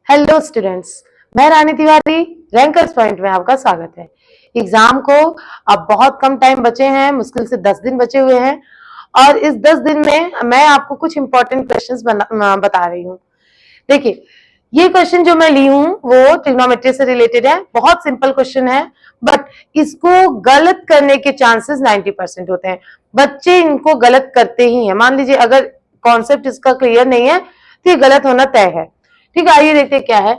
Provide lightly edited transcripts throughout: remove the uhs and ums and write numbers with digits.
Hello students, मैं रानी Tiwari rankers point में आपका स्वागत है। एग्जाम को अब बहुत कम टाइम बचे हैं, मुश्किल से 10 दिन बचे हुए हैं और इस 10 दिन में मैं आपको कुछ इंपॉर्टेंट क्वेश्चंस बता रही हूँ। देखिए, ये क्वेश्चन जो मैं ली हूँ वो ट्रिग्नोमेट्री से रिलेटेड है। बहुत सिंपल क्वेश्चन है, बट इसको गलत करने के चांसेस 90% होते हैं। बच्चे इनको गलत करते ही हैं। मान लीजिए अगर कॉन्सेप्ट इसका क्लियर नहीं है तो ये गलत होना तय है। ठीक है, आइए देखते क्या है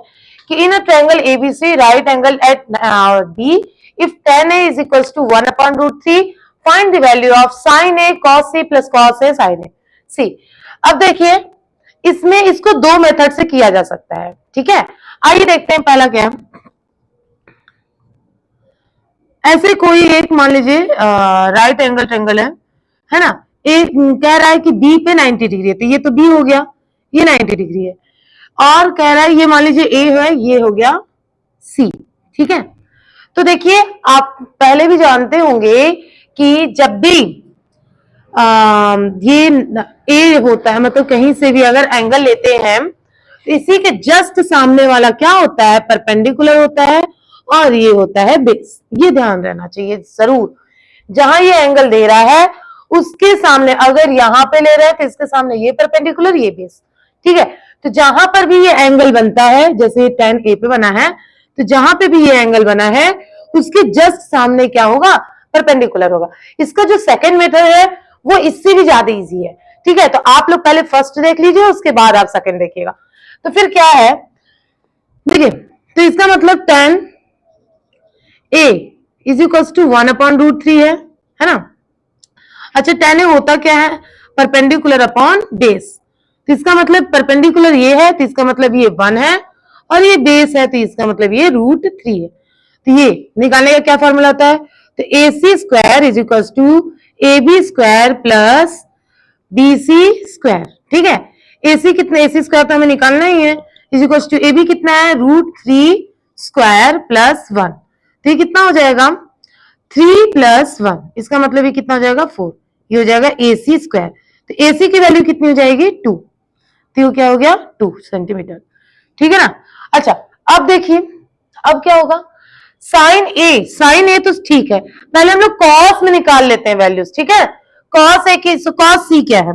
कि in a triangle ABC right angle at B if tan a is equals to 1/√3 find the value of sin a cos c plus cos a sin a c। अब देखिए, इसमें इसको दो मेथड से किया जा सकता है। ठीक है, आइए देखते हैं पहला क्या है। ऐसे कोई एक मान लीजिए राइट एंगल ट्रायंगल है ना। एक कह रहा है कि बी पे 90 डिग्री है, तो ये तो बी हो गया, ये 90 डिग्री है। और कह रहा है ये मान लीजिए ए है, ये हो गया सी। ठीक है, तो देखिए आप पहले भी जानते होंगे कि जब भी ये ए होता है, मतलब कहीं से भी अगर एंगल लेते हैं तो इसी के जस्ट सामने वाला क्या होता है, परपेंडिकुलर होता है और ये होता है बेस। ये ध्यान रहना चाहिए जरूर। जहां ये एंगल दे रहा है उसके सामने, अगर यहां पे ले रहे हैं तो इसके सामने ये परपेंडिकुलर, ये बेस। ठीक है, तो जहां पर भी ये एंगल बनता है, जैसे tan ए पे बना है, तो जहां पे भी ये एंगल बना है उसके जस्ट सामने क्या होगा, परपेंडिकुलर होगा। इसका जो सेकंड मेथड है वो इससे भी ज्यादा इजी है। ठीक है, तो आप लोग पहले फर्स्ट देख लीजिए, उसके बाद आप सेकंड देखिएगा। तो फिर क्या है, देखिए, तो इसका मतलब tan a is equals to 1/√3 है ना। अच्छा, tan a होता क्या है, परपेंडिकुलर अपॉन बेस। तो इसका मतलब परपेंडिकुलर ये है, तो इसका मतलब ये 1 है, और ये बेस है तो इसका मतलब ये √3 है। तो ये निकालने का क्या फॉर्मूला होता है, तो AC² is equal to AB² plus BC²। ठीक है, AC कितना, AC² तो हमें निकालना ही है, इज इक्वल टू AB कितना है, √3² प्लस 1। तो ये कितना हो जाएगा, 3 प्लस 1, इसका मतलब ये कितना हो जाएगा, 4। ये हो जाएगा AC²। तो AC की वैल्यू कितनी हो जाएगी, 2। तो ये क्या हो गया, 2 सेंटीमीटर। ठीक है ना। अच्छा, अब देखिए, अब क्या होगा, साइन ए तो ठीक है, पहले हम लोग कॉस में निकाल लेते हैं वैल्यूज। ठीक है, कॉस ए की, कॉस सी क्या है,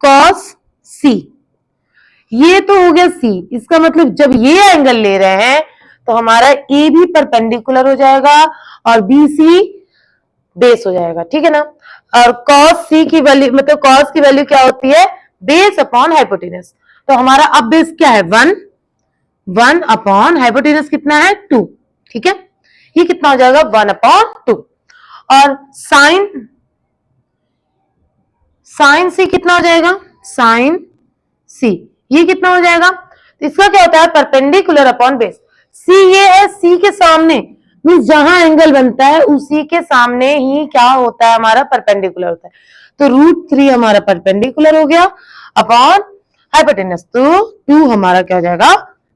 कॉस सी, ये तो हो गया सी। इसका मतलब जब ये एंगल ले रहे हैं तो हमारा ए भी परपेंडिकुलर हो जाएगा और बी सी बेस हो जाएगा। ठीक है ना। और कॉस सी की वैल्यू, मतलब कॉस की वैल्यू क्या होती है, बेस अपॉन हाइपोटेनस। तो हमारा अब बेस क्या है, 1 अपॉन हाइपोटेनस कितना है, 2। ठीक है, ये कितना हो जाएगा, 1/2। और साइन सी कितना हो जाएगा, साइन सी ये कितना हो जाएगा। तो इसका क्या होता है, परपेंडिकुलर अपॉन बेस। सी ये है, सी के सामने मीन्स जहां एंगल बनता है उसी के सामने ही क्या होता है, हमारा परपेंडिकुलर होता है। तो √3 हमारा परपेंडिकुलर हो गया अपॉन हाइपोटेनस, तो 2 हमारा क्या हो जाएगा,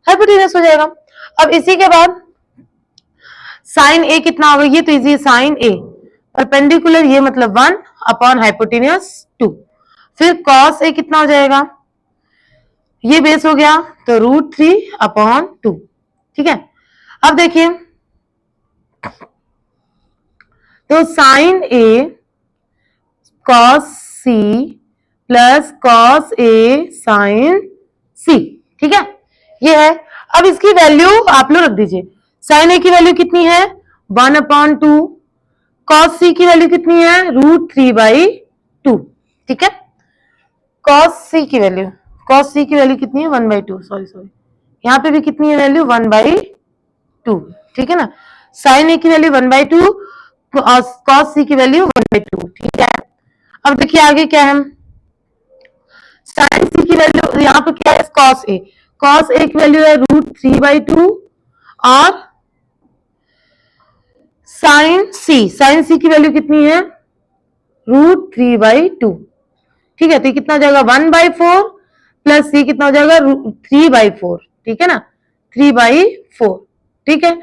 हाइपोटेनस हो जाएगा। अब इसी के बाद साइन ए कितना होगा, ये तो इजी, साइन ए परपेंडिकुलर, ये मतलब 1 अपॉन हाइपोटेनस 2। फिर कॉस ए कितना हो जाएगा, ये बेस हो गया, तो √3/2। ठीक है, अब देखिए, तो sign A cos C plus cos A sign सी। ठीक है, ये है। अब इसकी वैल्यू आप लोग रख दीजिए। साइन ए की वैल्यू कितनी है, 1/2। कॉस सी की वैल्यू कितनी है, √3/2। ठीक है, कॉस सी की वैल्यू कितनी है, 1/2। सॉरी, यहाँ पे भी कितनी है वैल्यू, 1/2। ठीक है ना। साइन ए की वैल्यू 1/2, कॉस सी की वैल्यू 1/2। ठीक है, अब देखिए आगे क्या है, साइन सी की वैल्यू यहाँ पे क्या है, कॉस ए की वैल्यू है √3/2 और साइन सी की वैल्यू कितनी है, √3/2। ठीक है, तो कितना हो जाएगा, 1/4 प्लस सी कितना हो जाएगा, 3/4। ठीक है ना, 3/4। ठीक है,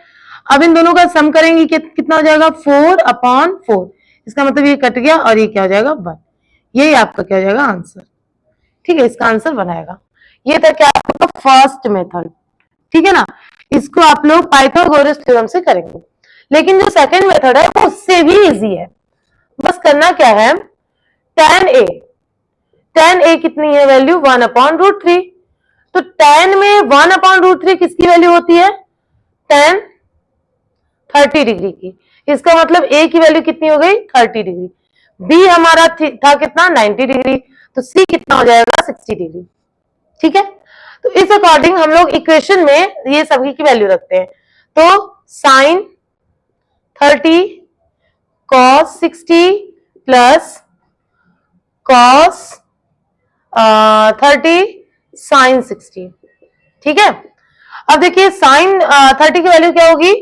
अब इन दोनों का सम करेंगे कितना हो जाएगा, 4/4। इसका मतलब ये कट गया और ये क्या हो जाएगा, 1। यही आपका क्या हो जाएगा, आंसर। ठीक है, इसका आंसर बनाएगा। ये था क्या, आपका फर्स्ट मेथड। ठीक है ना। इसको आप लोग पाइथागोरस थ्योरम से करेंगे, लेकिन जो सेकंड मेथड है वो उससे भी इजी है। बस करना क्या है, tan a कितनी है वैल्यू 1/√3, तो tan में 1/√3 किसकी वैल्यू होती है, tan 30 डिग्री की। इसका मतलब a की वैल्यू कितनी हो गई 30 डिग्री, b हमारा था कितना 90 डिग्री, तो c कितना हो जाएगा 60 डिग्री। ठीक है, तो इस अकॉर्डिंग हम लोग इक्वेशन में ये सभी की वैल्यू रखते हैं। तो sin 30 cos 60 plus cos 30 sin 60। ठीक है, अब देखिए sin 30 की वैल्यू क्या होगी,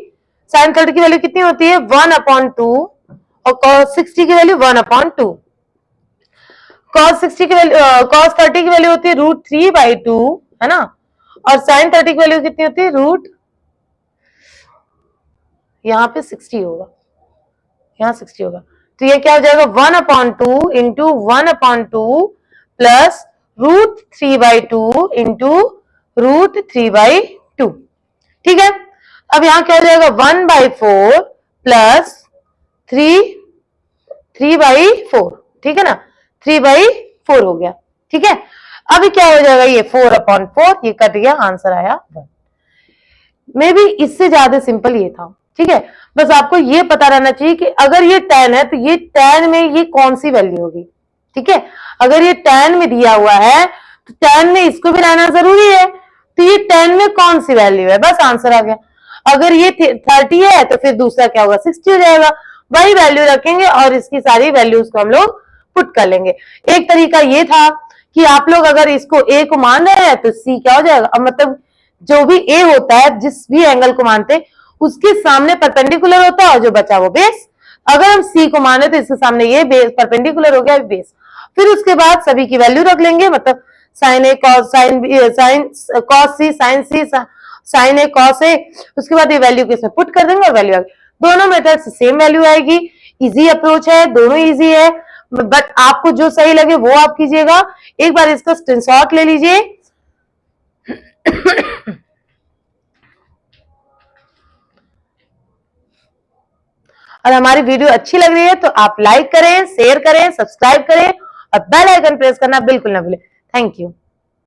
sin 30 की वैल्यू कितनी होती है 1/2 और cos 60 की वैल्यू 1/2। cos 60 की वैल्यू cos 30 की वैल्यू होती है √3/2 है ना, और sin 30 की वैल्यू कितनी होती है यहाँ पे 60 होगा, यहाँ 60 होगा, तो ये क्या हो जाएगा 1/2 इंटू 1/2 प्लस √3/2 इंटू √3/2। ठीक है, अब यहां क्या हो जाएगा 1/4 प्लस 3/4। ठीक है ना, 3/4 हो गया। ठीक है, अभी क्या हो जाएगा ये 4/4, ये कट गया, आंसर आया 1। मे भी इससे ज्यादा सिंपल ये था। ठीक है, बस आपको ये पता रहना चाहिए कि अगर ये tan है तो ये tan में ये कौन सी वैल्यू होगी। ठीक है, अगर ये tan में दिया हुआ है तो tan में इसको भी रहना जरूरी है, तो ये tan में कौन सी वैल्यू है, बस आंसर आ गया। अगर ये 30 है तो फिर दूसरा क्या होगा 60 हो जाएगा, वही वैल्यू रखेंगे और इसकी सारी वैल्यूज को हम लोग पुट कर लेंगे। एक तरीका ये था कि आप लोग अगर इसको a को मान रहे हैं तो c क्या हो जाएगा, अब मतलब जो भी a होता है जिस भी एंगल को मानते उसके सामने परपेंडिकुलर होता है और जो बचा वो बेस। अगर हम c को माने तो इसके सामने ये बेस परपेंडिकुलर हो गया बेस, फिर उसके बाद सभी की वैल्यू रख लेंगे, मतलब sin a cos c sin c sin a cos a, उसके बाद ये वैल्यू को इसमें पुट कर देंगे और वैल्यू आ गई। दोनों मेथड से सेम वैल्यू आएगी, इजी अप्रोच है, दोनों इजी है, बट आपको जो सही लगे वो आप कीजिएगा। एक बार इसका स्क्रीनशॉट ले लीजिए। और हमारी वीडियो अच्छी लग रही है तो आप लाइक करें, शेयर करें, सब्सक्राइब करें और बेल आइकन प्रेस करना बिल्कुल ना भूलें। Thank you.